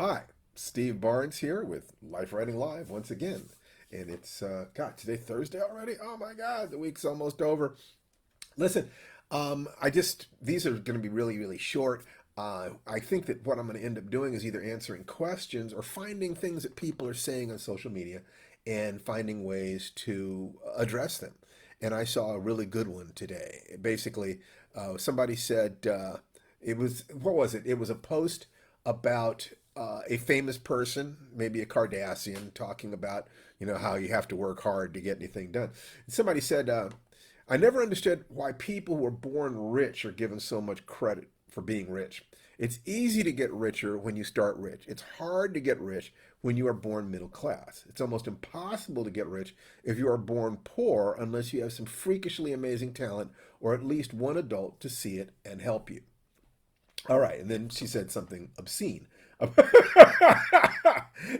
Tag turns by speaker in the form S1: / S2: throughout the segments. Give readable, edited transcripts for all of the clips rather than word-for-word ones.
S1: Hi, Steve Barnes here with Life Writing Live once again. And it's, God, today Thursday already? Oh my God, the week's almost over. Listen, these are going to be really, really short. I think that what I'm going to end up doing is either answering questions or finding things that people are saying on social media and finding ways to address them. And I saw a really good one today. Basically, somebody said, what was it? It was a post about a famous person, maybe a Kardashian, talking about, how you have to work hard to get anything done. And somebody said, I never understood why people who were born rich are given so much credit for being rich. It's easy to get richer when you start rich. It's hard to get rich when you are born middle class. It's almost impossible to get rich if you are born poor unless you have some freakishly amazing talent or at least one adult to see it and help you. All right, and then she said something obscene.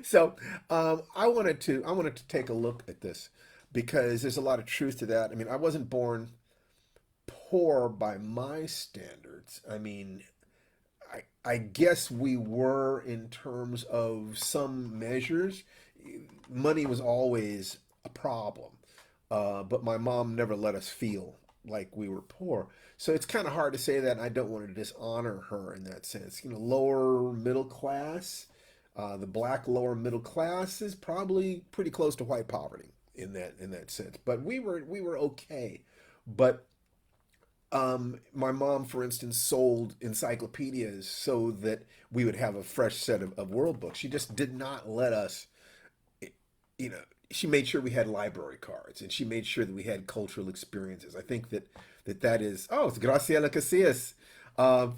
S1: So I wanted to take a look at this because there's a lot of truth to that. I mean, I wasn't born poor by my standards. I mean, I guess we were in terms of some measures. Money was always a problem, but my mom never let us feel like we were poor. So it's kind of hard to say that, and I don't want to dishonor her in that sense. Lower middle class, the black lower middle class is probably pretty close to white poverty in that sense. But we were okay. But my mom, for instance, sold encyclopedias so that we would have a fresh set of world books. She just did not let us, you know, she made sure we had library cards and she made sure that we had cultural experiences. I think that is, oh, it's Graciela Casillas.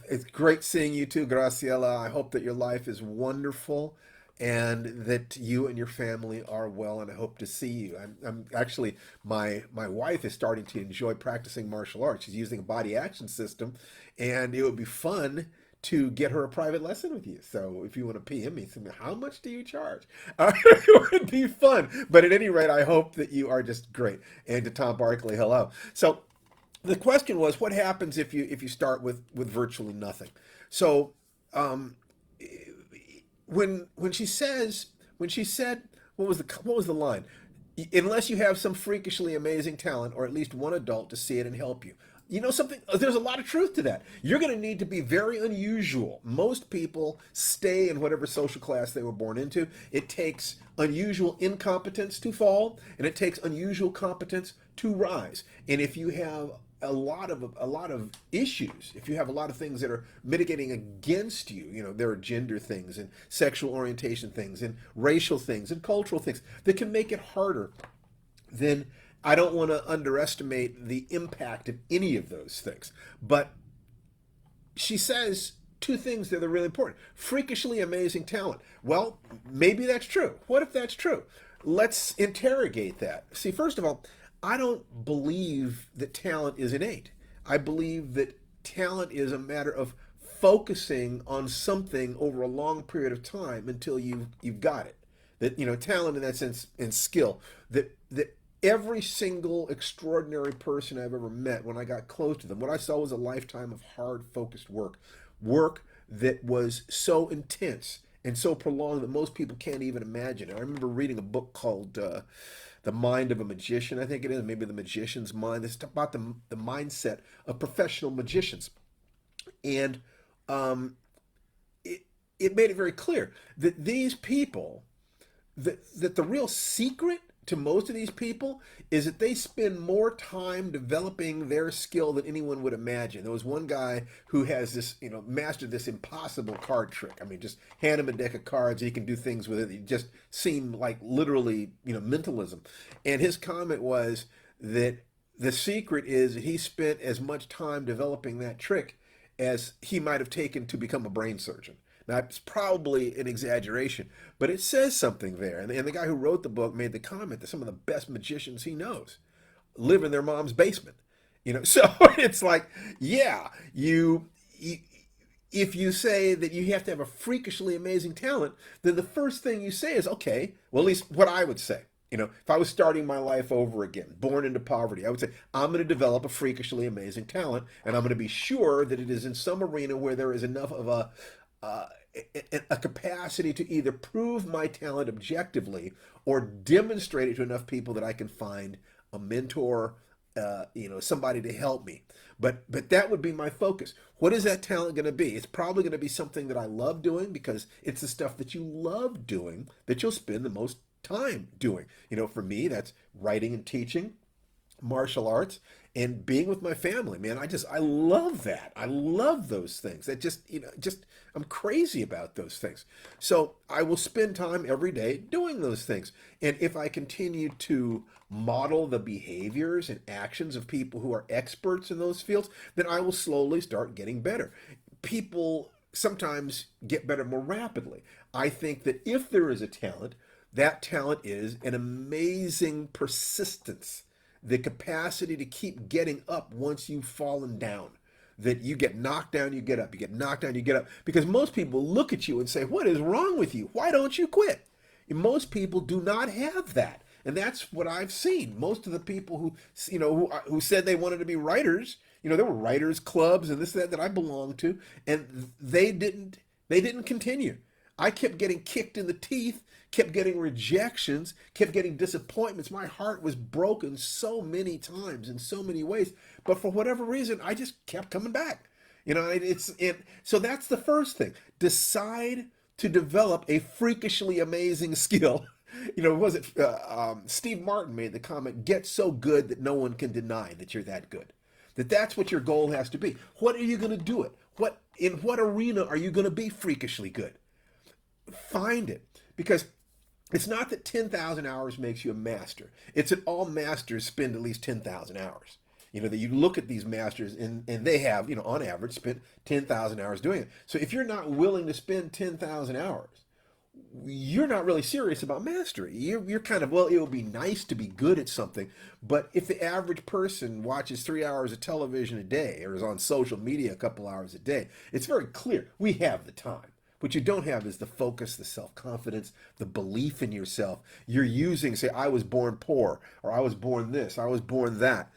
S1: It's great seeing you too, Graciela. I hope that your life is wonderful and that you and your family are well, and I hope to see you. I'm actually, my wife is starting to enjoy practicing martial arts. She's using a body action system, and it would be fun to get her a private lesson with you. So if you want to PM me, say, how much do you charge? It would be fun. But at any rate, I hope that you are just great. And to Tom Barkley, hello. So the question was, what happens if you start with virtually nothing? So um, when she said what was the line? Unless you have some freakishly amazing talent or at least one adult to see it and help you. You know something? There's a lot of truth to that. You're going to need to be very unusual. Most people stay in whatever social class they were born into. It takes unusual incompetence to fall, and it takes unusual competence to rise. And if you have a lot of issues, if you have a lot of things that are mitigating against you, there are gender things and sexual orientation things and racial things and cultural things that can make it harder, then I don't want to underestimate the impact of any of those things. But she says two things that are really important. Freakishly amazing talent. Well, maybe that's true. What if that's true? Let's interrogate that. See, first of all, I don't believe that talent is innate. I believe that talent is a matter of focusing on something over a long period of time until you've got it. That talent in that sense and skill. That every single extraordinary person I've ever met, when I got close to them, what I saw was a lifetime of hard, focused work that was so intense and so prolonged that most people can't even imagine. I remember reading a book called The Mind of a Magician, I think it is, maybe The Magician's Mind. It's about the mindset of professional magicians. And um, it made it very clear that these people, that the real secret to most of these people is that they spend more time developing their skill than anyone would imagine. There was one guy who has this, mastered this impossible card trick. I mean, just hand him a deck of cards, he can do things with it. It just seemed like literally, mentalism. And his comment was that the secret is that he spent as much time developing that trick as he might have taken to become a brain surgeon. Now, it's probably an exaggeration, but it says something there. And the guy who wrote the book made the comment that some of the best magicians he knows live in their mom's basement. So it's like, yeah, you if you say that you have to have a freakishly amazing talent, then the first thing you say is, okay, well, at least what I would say. If I was starting my life over again, born into poverty, I would say, I'm going to develop a freakishly amazing talent, and I'm going to be sure that it is in some arena where there is enough of a capacity to either prove my talent objectively or demonstrate it to enough people that I can find a mentor, somebody to help me. But that would be my focus. What is that talent going to be? It's probably going to be something that I love doing, because it's the stuff that you love doing that you'll spend the most time doing. For me, that's writing and teaching, martial arts, and being with my family. Man, I love that. I love those things. That just I'm crazy about those things. So I will spend time every day doing those things. And if I continue to model the behaviors and actions of people who are experts in those fields, then I will slowly start getting better. People sometimes get better more rapidly. I think that if there is a talent, that talent is an amazing persistence, the capacity to keep getting up once you've fallen down. That you get knocked down, you get up, you get knocked down, you get up. Because most people look at you and say, "What is wrong with you? Why don't you quit?" And most people do not have that. And that's what I've seen. Most of the people who said they wanted to be writers, there were writers clubs and this that I belonged to, and they didn't continue. I kept getting kicked in the teeth, kept getting rejections, kept getting disappointments. My heart was broken so many times in so many ways, but for whatever reason, I just kept coming back. So that's the first thing. Decide to develop a freakishly amazing skill. Was it Steve Martin made the comment, "Get so good that no one can deny that you're that good." That's what your goal has to be. What are you going to do it? In what arena are you going to be freakishly good? Find it, because it's not that 10,000 hours makes you a master. It's that all masters spend at least 10,000 hours. That you look at these masters, and they have, on average, spent 10,000 hours doing it. So if you're not willing to spend 10,000 hours, you're not really serious about mastery. You're kind of, well, it would be nice to be good at something, but if the average person watches 3 hours of television a day or is on social media a couple hours a day, it's very clear we have the time. What you don't have is the focus, the self-confidence, the belief in yourself. You're using, say, "I was born poor," or "I was born this," "I was born that."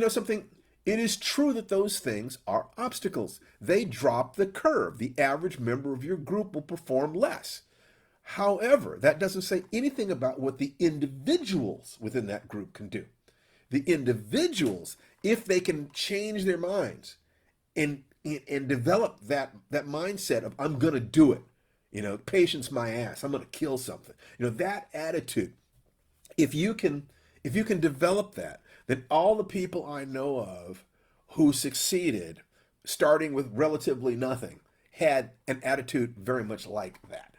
S1: Something, it is true that those things are obstacles. They drop the curve. The average member of your group will perform less. However, that doesn't say anything about what the individuals within that group can do. The individuals, if they can change their minds and develop that mindset of, "I'm going to do it," patience my ass, "I'm going to kill something," that attitude. If you can develop that, then all the people I know of who succeeded, starting with relatively nothing, had an attitude very much like that.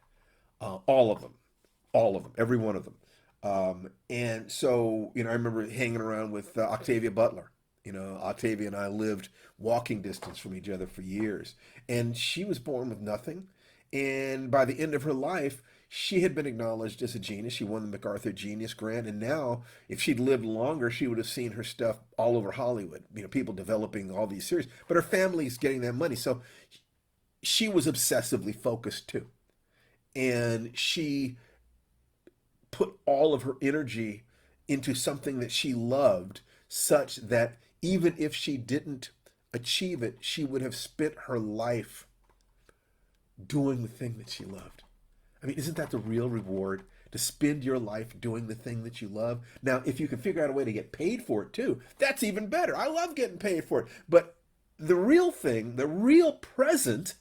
S1: All of them, every one of them. And so, I remember hanging around with Octavia Butler. Octavia and I lived walking distance from each other for years. And she was born with nothing. And by the end of her life, she had been acknowledged as a genius. She won the MacArthur Genius Grant. And now, if she'd lived longer, she would have seen her stuff all over Hollywood. People developing all these series. But her family's getting that money. So she was obsessively focused too. And she put all of her energy into something that she loved, such that even if she didn't achieve it, she would have spent her life doing the thing that she loved. I mean, isn't that the real reward? To spend your life doing the thing that you love. Now, if you can figure out a way to get paid for it too, that's even better. I love getting paid for it. But the real thing, the real present,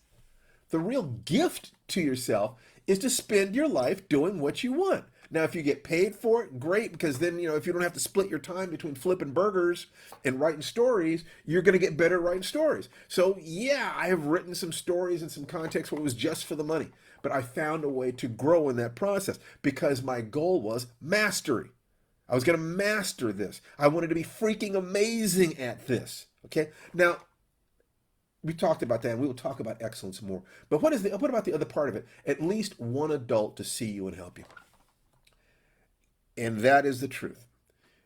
S1: the real gift to yourself is to spend your life doing what you want. Now, if you get paid for it, great, because then, if you don't have to split your time between flipping burgers and writing stories, you're going to get better at writing stories. So, yeah, I have written some stories in some context where it was just for the money, but I found a way to grow in that process because my goal was mastery. I was going to master this. I wanted to be freaking amazing at this. Okay? Now, we talked about that, and we will talk about excellence more. But what about the other part of it? At least one adult to see you and help you. And that is the truth.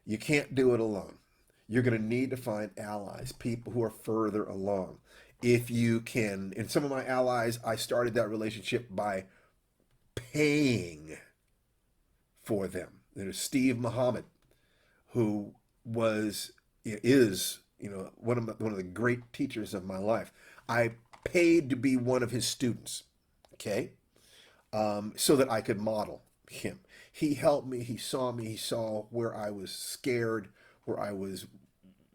S1: You can't do it alone. You're going to need to find allies, people who are further along. If you can, and some of my allies, I started that relationship by paying for them. There's Steve Muhammad, who is one of the great teachers of my life. I paid to be one of his students. okay, so that I could model him. He helped me. He saw where I was scared, where I was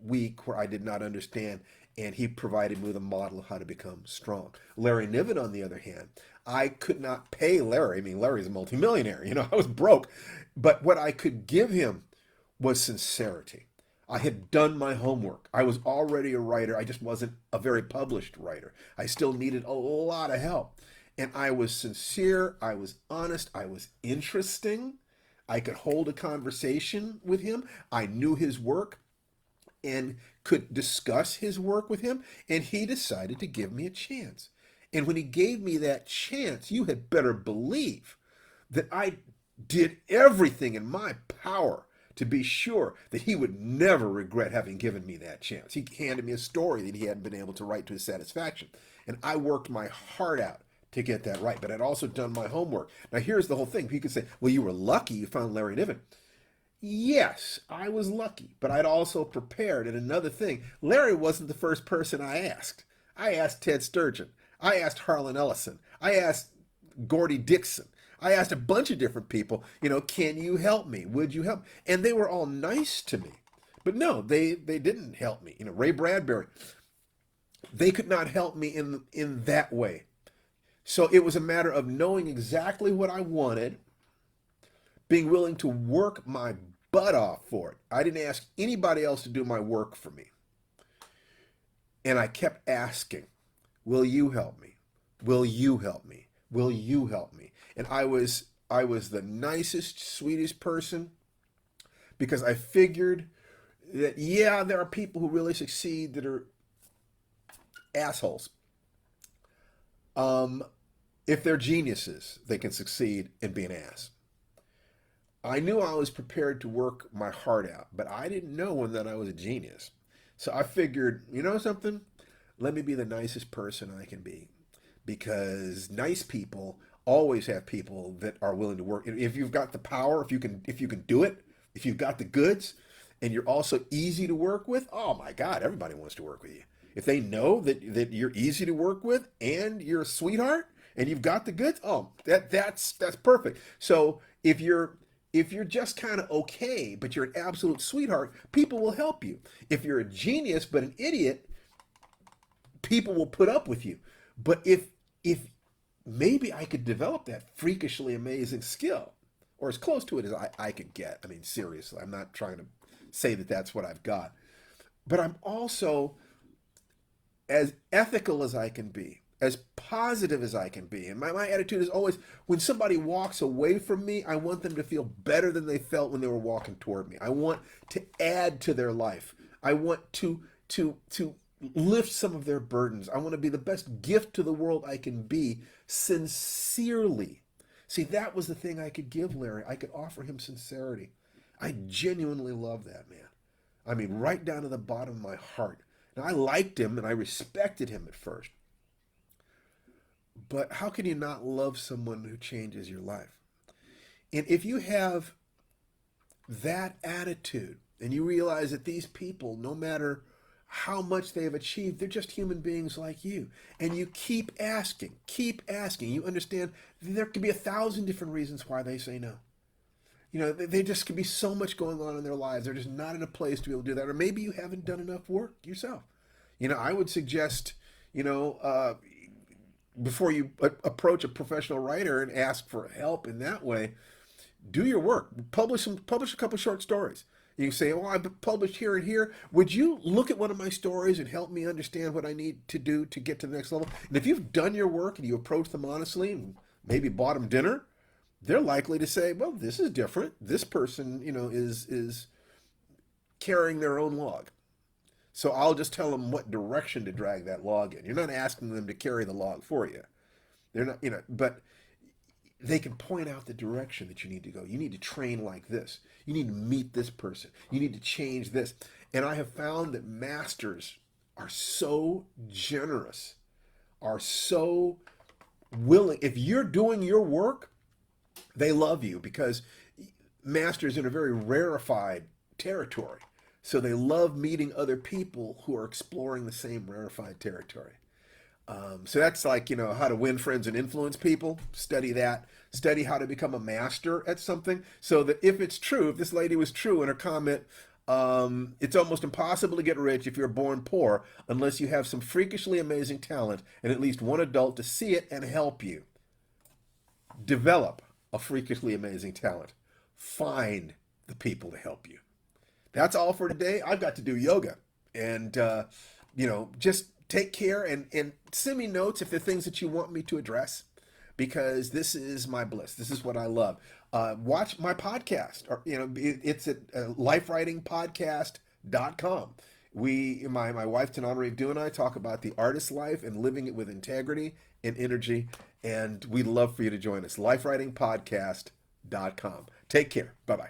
S1: weak, where I did not understand, and he provided me with a model of how to become strong. Larry Niven, on the other hand, I could not pay Larry. I mean, Larry's a multimillionaire. I was broke, but what I could give him was sincerity. I had done my homework. I was already a writer. I just wasn't a very published writer. I still needed a lot of help. And I was sincere. I was honest. I was interesting. I could hold a conversation with him. I knew his work and could discuss his work with him. And he decided to give me a chance. And when he gave me that chance, you had better believe that I did everything in my power to be sure that he would never regret having given me that chance. He handed me a story that he hadn't been able to write to his satisfaction. And I worked my heart out to get that right. But I'd also done my homework. Now, here's the whole thing. He could say, well, you were lucky you found Larry Niven. Yes, I was lucky, but I'd also prepared. And another thing, Larry wasn't the first person I asked. I asked Ted Sturgeon. I asked Harlan Ellison. I asked Gordy Dixon. I asked a bunch of different people, can you help me? Would you help? And they were all nice to me. But no, they didn't help me. Ray Bradbury, they could not help me in that way. So it was a matter of knowing exactly what I wanted, being willing to work my butt off for it. I didn't ask anybody else to do my work for me. And I kept asking, will you help me? Will you help me? Will you help me? And I was the nicest, sweetest person because I figured that, yeah, there are people who really succeed that are assholes. If they're geniuses, they can succeed and be an ass. I knew I was prepared to work my heart out, but I didn't know that I was a genius. So I figured, you know something? Let me be the nicest person I can be. Because nice people always have people that are willing to work. If you've got the power, if you can do it, if you've got the goods, and you're also easy to work with, oh my God, everybody wants to work with you. If they know that you're easy to work with and you're a sweetheart and you've got the goods, oh, that's perfect. So if you're just kind of okay, but you're an absolute sweetheart, people will help you. If you're a genius but an idiot, people will put up with you. But if maybe I could develop that freakishly amazing skill, or as close to it as I could get. I mean, seriously, I'm not trying to say that that's what I've got. But I'm also as ethical as I can be, as positive as I can be. And my attitude is always, when somebody walks away from me, I want them to feel better than they felt when they were walking toward me. I want to add to their life. I want to lift some of their burdens. I want to be the best gift to the world I can be sincerely. See, that was the thing I could give Larry. I could offer him sincerity. I genuinely love that man. I mean, right down to the bottom of my heart. Now, I liked him and I respected him at first. But how can you not love someone who changes your life? And if you have that attitude and you realize that these people, no matter how much they have achieved, they're just human beings like you. And you keep asking, you understand there could be 1,000 different reasons why they say no. They just could be so much going on in their lives. They're just not in a place to be able to do that. Or maybe you haven't done enough work yourself. I would suggest, before you approach a professional writer and ask for help in that way, do your work. Publish a couple short stories. You can say, "Oh, I've published here and here. Would you look at one of my stories and help me understand what I need to do to get to the next level?" And if you've done your work and you approach them honestly and maybe bought them dinner, they're likely to say, "Well, this is different. This person, is carrying their own log. So I'll just tell them what direction to drag that log in." You're not asking them to carry the log for you. They're not, but they can point out the direction that you need to go. You need to train like this. You need to meet this person. You need to change this. And I have found that masters are so generous, are so willing. If you're doing your work, they love you because masters in a very rarefied territory. So they love meeting other people who are exploring the same rarefied territory. So that's like, how to win friends and influence people. Study that. Study how to become a master at something. So that if it's true, if this lady was true in her comment, it's almost impossible to get rich if you're born poor unless you have some freakishly amazing talent and at least one adult to see it and help you. Develop a freakishly amazing talent. Find the people to help you. That's all for today. I've got to do yoga. And, just take care and send me notes if there are things that you want me to address because this is my bliss. This is what I love. Watch my podcast. Or, it's at lifewritingpodcast.com. My wife Tananarive Du and I talk about the artist's life and living it with integrity and energy. And we'd love for you to join us. Lifewritingpodcast.com. Take care. Bye bye.